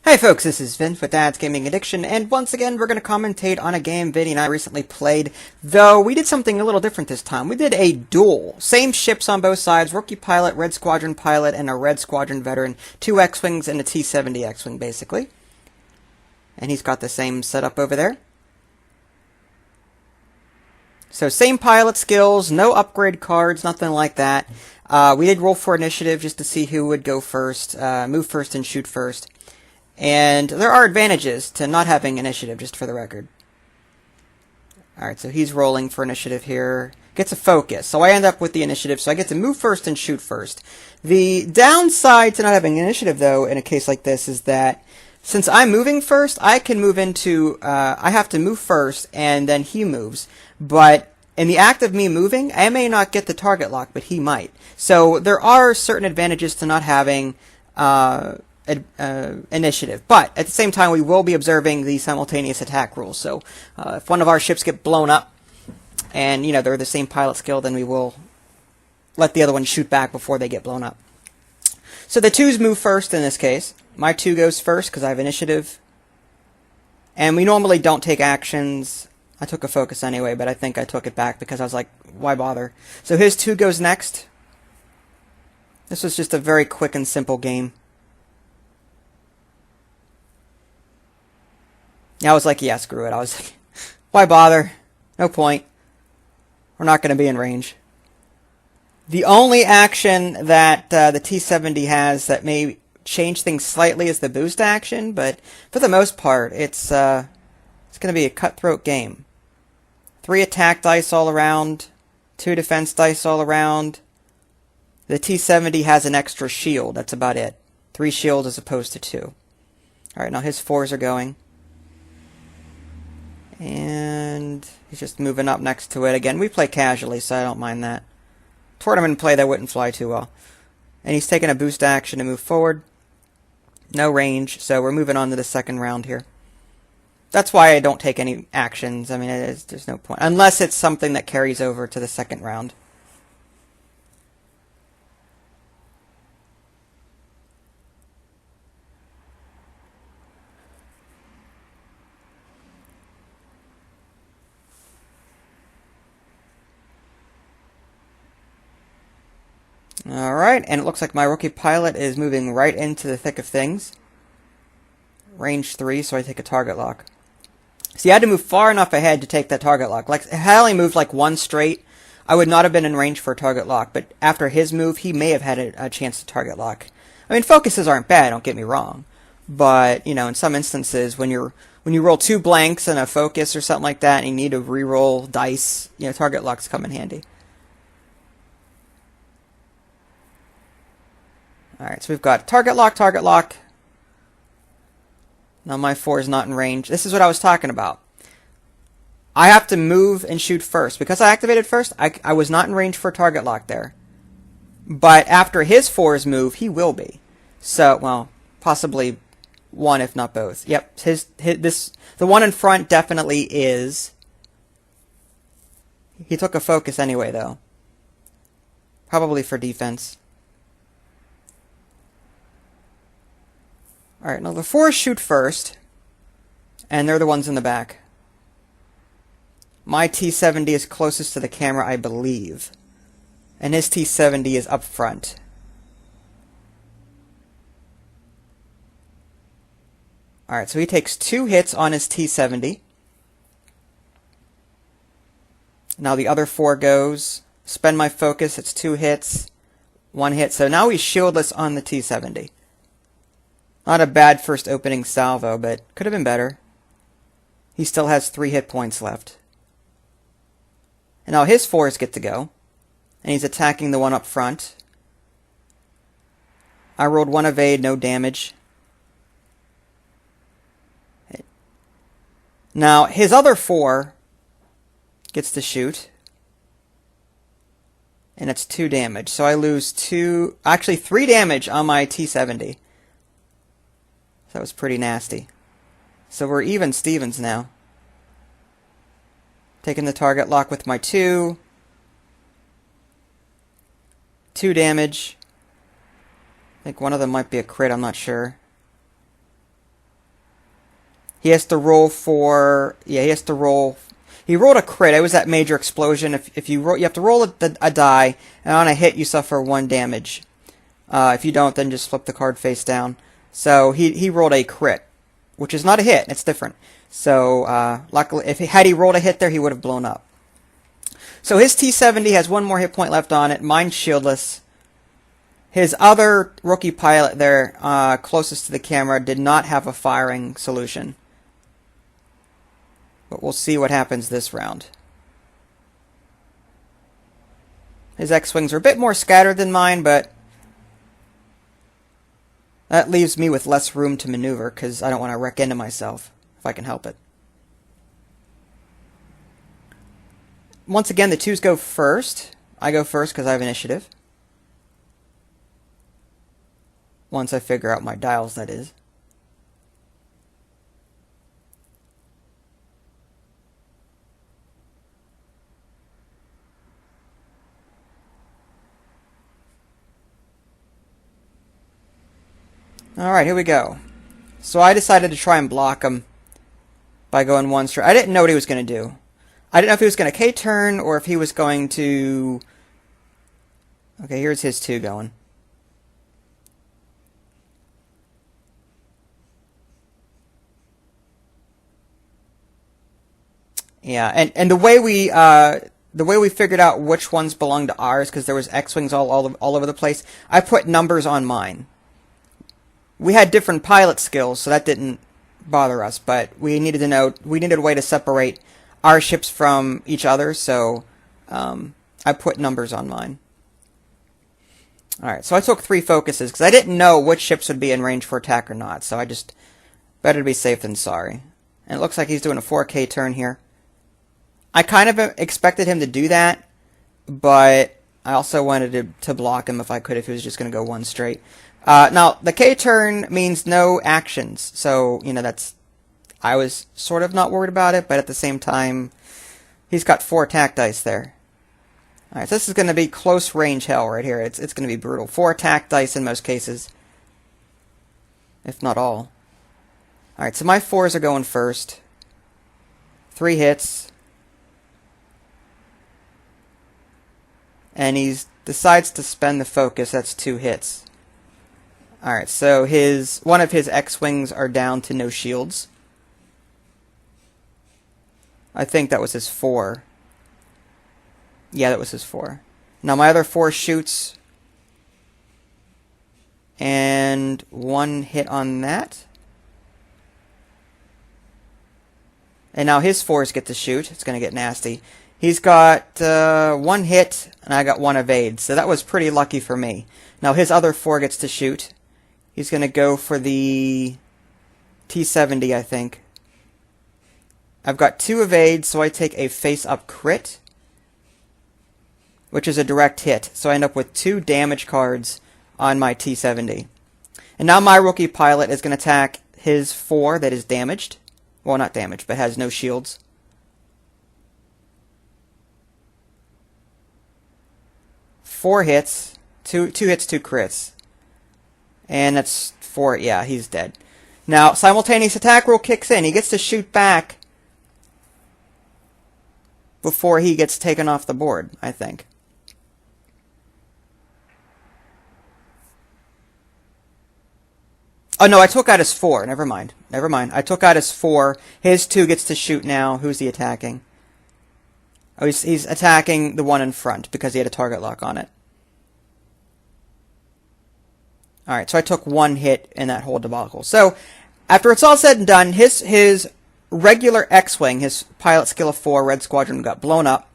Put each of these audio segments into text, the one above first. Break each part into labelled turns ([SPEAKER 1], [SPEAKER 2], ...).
[SPEAKER 1] Hey folks, this is Vince with Dad's Gaming Addiction, and once again we're going to commentate on a game Vinny and I recently played, though we did something a little different this time. We did a duel. Same ships on both sides, Rookie Pilot, Red Squadron Pilot, and a Red Squadron Veteran. 2 X-Wings and a T-70 X-Wing, basically. And he's got the same setup over there. So same pilot skills, no upgrade cards, nothing like that. We did roll for initiative just to see who would go first, move first and shoot first. And there are advantages to not having initiative, just for the record. Alright, so he's rolling for initiative here. Gets a focus, so I end up with the initiative, so I get to move first and shoot first. The downside to not having initiative, though, in a case like this, is that since I'm moving first, I can move into... I have to move first, and then he moves. But in the act of me moving, I may not get the target lock, but he might. So there are certain advantages to not having... initiative, but at the same time we will be observing the simultaneous attack rules. So if one of our ships get blown up and they're the same pilot skill, then we will let the other one shoot back before they get blown up. So the 2s move first in this case. My 2 goes first because I have initiative, and we normally don't take actions. I took a focus anyway, but I think I took it back because I was like, why bother? So his 2 goes next. This was just a very quick and simple game. I was like, yeah, screw it. I was like, why bother? No point. We're not going to be in range. The only action that the T-70 has that may change things slightly is the boost action, but for the most part, it's going to be a cutthroat game. 3 attack dice all around, 2 defense dice all around. The T-70 has an extra shield. That's about it. 3 shields as opposed to 2. Alright, now his 4s are going. And he's just moving up next to it. Again, we play casually, so I don't mind that. Tournament play, that wouldn't fly too well. And he's taking a boost action to move forward. No range, so we're moving on to the second round here. That's why I don't take any actions. I mean, there's no point. Unless it's something that carries over to the second round. Alright, and it looks like my rookie pilot is moving right into the thick of things. Range 3, so I take a target lock. See, I had to move far enough ahead to take that target lock. Like, had I only moved like 1 straight, I would not have been in range for a target lock, but after his move, he may have had a chance to target lock. I mean, focuses aren't bad, don't get me wrong. But, in some instances, when you roll 2 blanks and a focus or something like that, and you need to re-roll dice, target locks come in handy. Alright, so we've got target lock, target lock. Now my 4 is not in range. This is what I was talking about. I have to move and shoot first. Because I activated first, I was not in range for target lock there. But after his 4's move, he will be. So, well, possibly one if not both. Yep, the one in front definitely is. He took a focus anyway, though. Probably for defense. Alright, now the 4s shoot first, and they're the ones in the back. My T-70 is closest to the camera, I believe. And his T-70 is up front. Alright, so he takes 2 hits on his T-70. Now the other 4 goes. Spend my focus, it's 2 hits. 1 hit, so now he's shieldless on the T-70. Not a bad first opening salvo, but could have been better. He still has 3 hit points left. And now his 4s get to go. And he's attacking the one up front. I rolled 1 evade, no damage. Now his other 4 gets to shoot. And it's 2 damage. So I lose 3 damage on my T-70. That was pretty nasty. So we're even Stevens now. Taking the target lock with my 2. 2 damage. I think one of them might be a crit, I'm not sure. He has to roll for... Yeah, he has to roll... He rolled a crit. It was that major explosion. If you roll, you have to roll a die, and on a hit you suffer 1 damage. If you don't, then just flip the card face down. So he rolled a crit, which is not a hit. It's different. So luckily, had he rolled a hit there, he would have blown up. So his T-70 has 1 more hit point left on it. Mine's shieldless. His other rookie pilot there, closest to the camera, did not have a firing solution. But we'll see what happens this round. His X-Wings are a bit more scattered than mine, but that leaves me with less room to maneuver, because I don't want to wreck into myself, if I can help it. Once again, the 2s go first. I go first because I have initiative. Once I figure out my dials, that is. Alright, here we go. So I decided to try and block him by going 1 straight. I didn't know what he was going to do. I didn't know if he was going to K-turn or if he was going to... Okay, here's his 2 going. Yeah, and the way we figured out which ones belonged to ours, because there was X-Wings all over the place, I put numbers on mine. We had different pilot skills, so that didn't bother us, but we needed a way to separate our ships from each other, so I put numbers on mine. Alright, so I took 3 focuses, because I didn't know which ships would be in range for attack or not, so I just, better to be safe than sorry. And it looks like he's doing a 4K turn here. I kind of expected him to do that, but I also wanted to block him if I could, if he was just going to go 1 straight. Now, the K-turn means no actions, so, you know, I was sort of not worried about it, but at the same time, he's got 4 attack dice there. Alright, so this is going to be close range hell right here. It's going to be brutal. 4 attack dice in most cases, if not all. Alright, so my 4s are going first. 3 hits. And he decides to spend the focus. That's 2 hits. Alright, so one of his X-Wings are down to no shields. I think that was his 4. Yeah, that was his 4. Now my other 4 shoots. And 1 hit on that. And now his 4s get to shoot. It's going to get nasty. He's got 1 hit, and I got 1 evade. So that was pretty lucky for me. Now his other 4 gets to shoot. He's going to go for the T-70, I think. I've got 2 evades, so I take a face-up crit, which is a direct hit. So I end up with 2 damage cards on my T-70. And now my rookie pilot is going to attack his 4 that is damaged. Well, not damaged, but has no shields. Four hits. Two hits, 2 crits. And that's 4. Yeah, he's dead. Now, simultaneous attack rule kicks in. He gets to shoot back before he gets taken off the board, I think. Oh, no, I took out his 4. Never mind. Never mind. I took out his 4. His 2 gets to shoot now. Who's he attacking? Oh, he's attacking the one in front because he had a target lock on it. Alright, so I took 1 hit in that whole debacle. So, after it's all said and done, his regular X-Wing, his pilot skill of 4, Red Squadron, got blown up.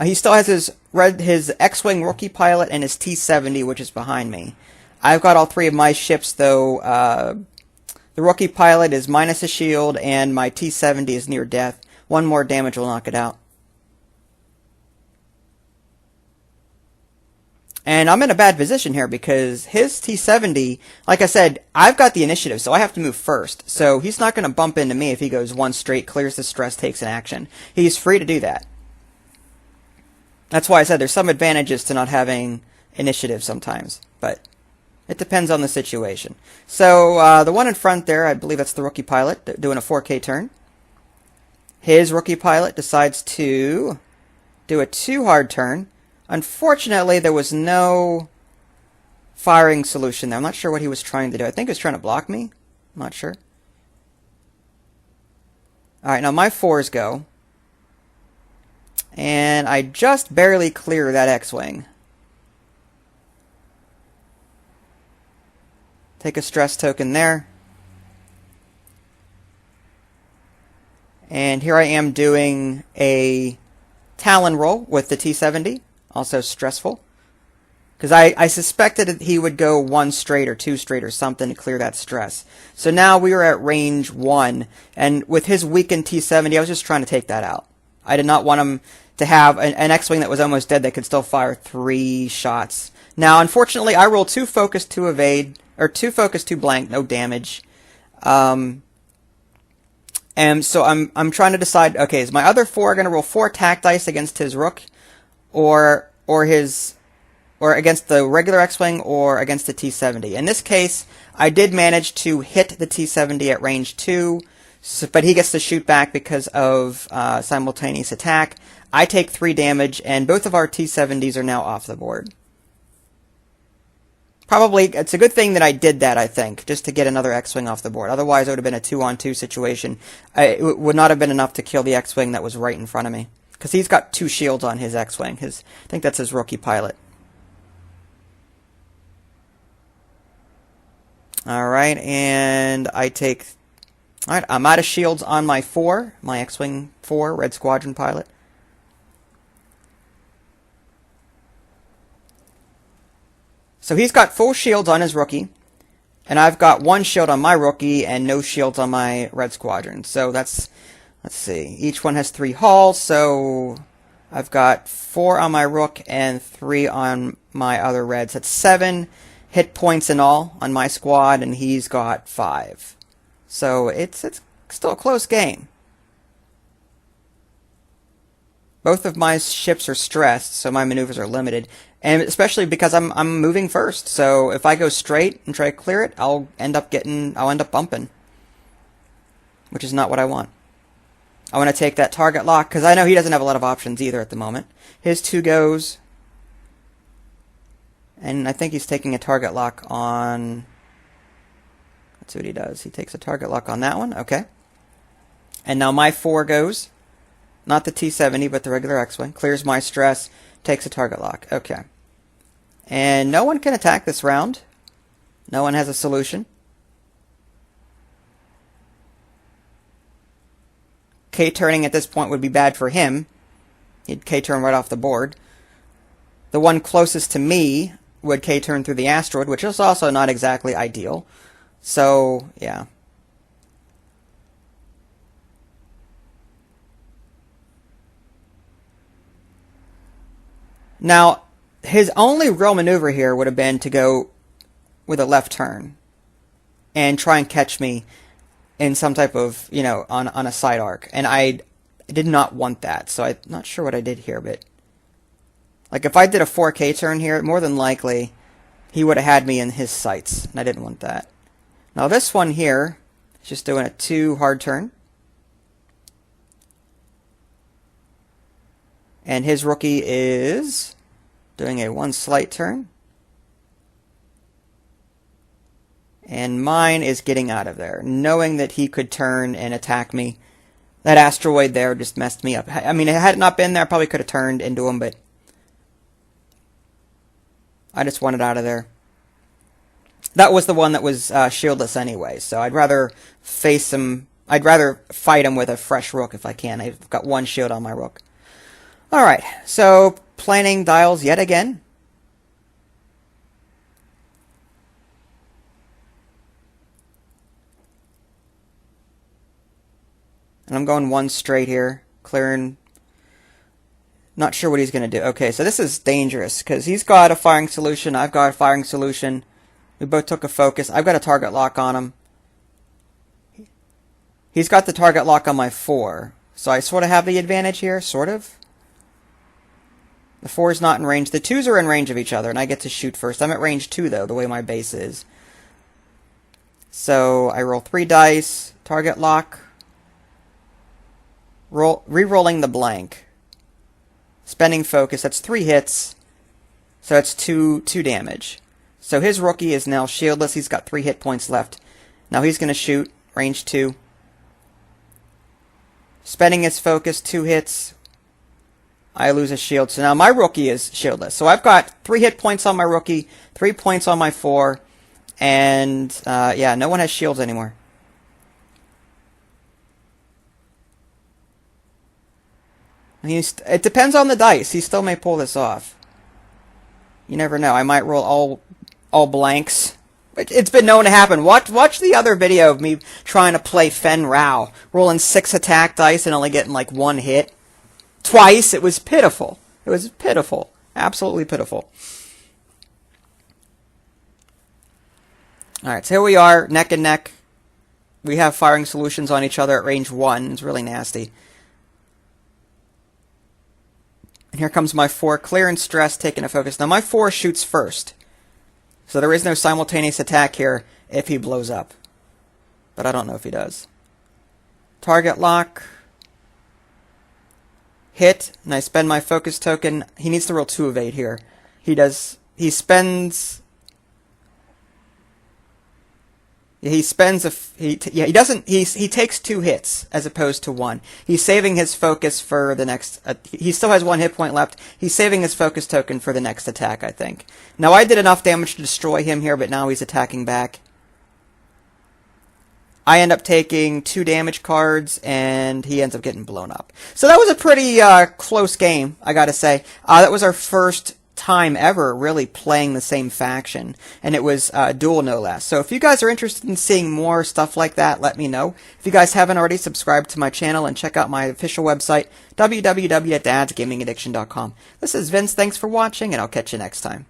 [SPEAKER 1] He still has his X-Wing rookie pilot and his T-70, which is behind me. I've got all 3 of my ships, though. The rookie pilot is minus a shield, and my T-70 is near death. 1 more damage will knock it out. And I'm in a bad position here because his T-70, like I said, I've got the initiative, so I have to move first. So he's not going to bump into me if he goes 1 straight, clears the stress, takes an action. He's free to do that. That's why I said there's some advantages to not having initiative sometimes. But It depends on the situation. So the one in front there, I believe that's the rookie pilot doing a 4K turn. His rookie pilot decides to do a 2-hard turn. Unfortunately, there was no firing solution there. I'm not sure what he was trying to do. I think he was trying to block me. I'm not sure. Alright, now my 4s go. And I just barely clear that X-Wing. Take a stress token there. And here I am doing a Talon roll with the T-70. Also stressful. Because I suspected that he would go 1 straight or 2 straight or something to clear that stress. So now we were at range 1. And with his weakened T-70, I was just trying to take that out. I did not want him to have an X-Wing that was almost dead that could still fire 3 shots. Now, unfortunately, I rolled 2 focus, 2 evade. Or 2 focus, 2 blank, no damage. And so I'm trying to decide, okay, is my other 4 going to roll 4 attack dice against his Rook? Or against the regular X-Wing or against the T-70? In this case, I did manage to hit the T-70 at range 2, but he gets to shoot back because of simultaneous attack. I take 3 damage, and both of our T-70s are now off the board. Probably, it's a good thing that I did that, I think, just to get another X-Wing off the board. Otherwise, it would have been a 2-on-2 situation. It would not have been enough to kill the X-Wing that was right in front of me. Because he's got 2 shields on his X-Wing. I think that's his rookie pilot. Alright, and I take... Alright, I'm out of shields on my 4, my X-Wing 4, Red Squadron pilot. So he's got full shields on his rookie, and I've got 1 shield on my rookie and no shields on my Red Squadron. So that's, let's see, each one has 3 hulls, so I've got 4 on my Rook and 3 on my other Reds. That's 7 hit points in all on my squad, and he's got 5. So it's still a close game. Both of my ships are stressed, so my maneuvers are limited. And especially because I'm moving first, so if I go straight and try to clear it, I'll end up bumping, which is not what I want. I want to take that target lock because I know he doesn't have a lot of options either at the moment. His 2 goes, and I think he's taking a target lock on. Let's see what he does. He takes a target lock on that one. Okay, and now my 4 goes, not the T-70 but the regular X-Wing, clears my stress. Takes a target lock. Okay. And no one can attack this round. No one has a solution. K-turning at this point would be bad for him. He'd K-turn right off the board. The one closest to me would K-turn through the asteroid, which is also not exactly ideal. So, yeah. Now, his only real maneuver here would have been to go with a left turn and try and catch me in some type of, on a side arc. And I did not want that, so I'm not sure what I did here, but like if I did a 4K turn here, more than likely he would have had me in his sights, and I didn't want that. Now this one here is just doing a 2 hard turn. And his rookie is doing a 1 slight turn. And mine is getting out of there, knowing that he could turn and attack me. That asteroid there just messed me up. I mean, had it not been there, I probably could have turned into him, but I just wanted out of there. That was the one that was shieldless anyway, so I'd rather face him. I'd rather fight him with a fresh Rook if I can. I've got 1 shield on my Rook. Alright, so planning dials yet again. And I'm going 1 straight here, clearing. Not sure what he's going to do. Okay, so this is dangerous, because he's got a firing solution, I've got a firing solution. We both took a focus. I've got a target lock on him. He's got the target lock on my 4. So I sort of have the advantage here, sort of. The 4 is not in range. The 2s are in range of each other, and I get to shoot first. I'm at range 2, though, the way my base is. So I roll 3 dice, target lock, re-rolling the blank, spending focus. That's 3 hits, so that's 2 damage. So his rookie is now shieldless. He's got 3 hit points left. Now he's going to shoot, range 2. Spending his focus, 2 hits. I lose a shield. So now my rookie is shieldless. So I've got 3 hit points on my rookie, 3 points on my 4, and yeah, no one has shields anymore. It depends on the dice. He still may pull this off. You never know. I might roll all blanks. It's been known to happen. Watch the other video of me trying to play Fen Rao, rolling 6 attack dice and only getting like 1 hit. Twice. It was pitiful. It was pitiful. Absolutely pitiful. Alright, so here we are, neck and neck. We have firing solutions on each other at range 1. It's really nasty. And here comes my 4, clear and stress, taking a focus. Now my 4 shoots first. So there is no simultaneous attack here if he blows up. But I don't know if he does. Target lock. Hit, and I spend my focus token. He needs to roll 2 evade here. He does. He spends. He spends a. He doesn't. He takes 2 hits as opposed to 1. He's saving his focus for the next. He still has 1 hit point left. He's saving his focus token for the next attack, I think. Now I did enough damage to destroy him here, but now he's attacking back. I end up taking 2 damage cards, and he ends up getting blown up. So that was a pretty close game, I gotta say. That was our first time ever really playing the same faction, and it was duel no less. So if you guys are interested in seeing more stuff like that, let me know. If you guys haven't already, subscribe to my channel and check out my official website, www.dadsgamingaddiction.com. This is Vince, thanks for watching, and I'll catch you next time.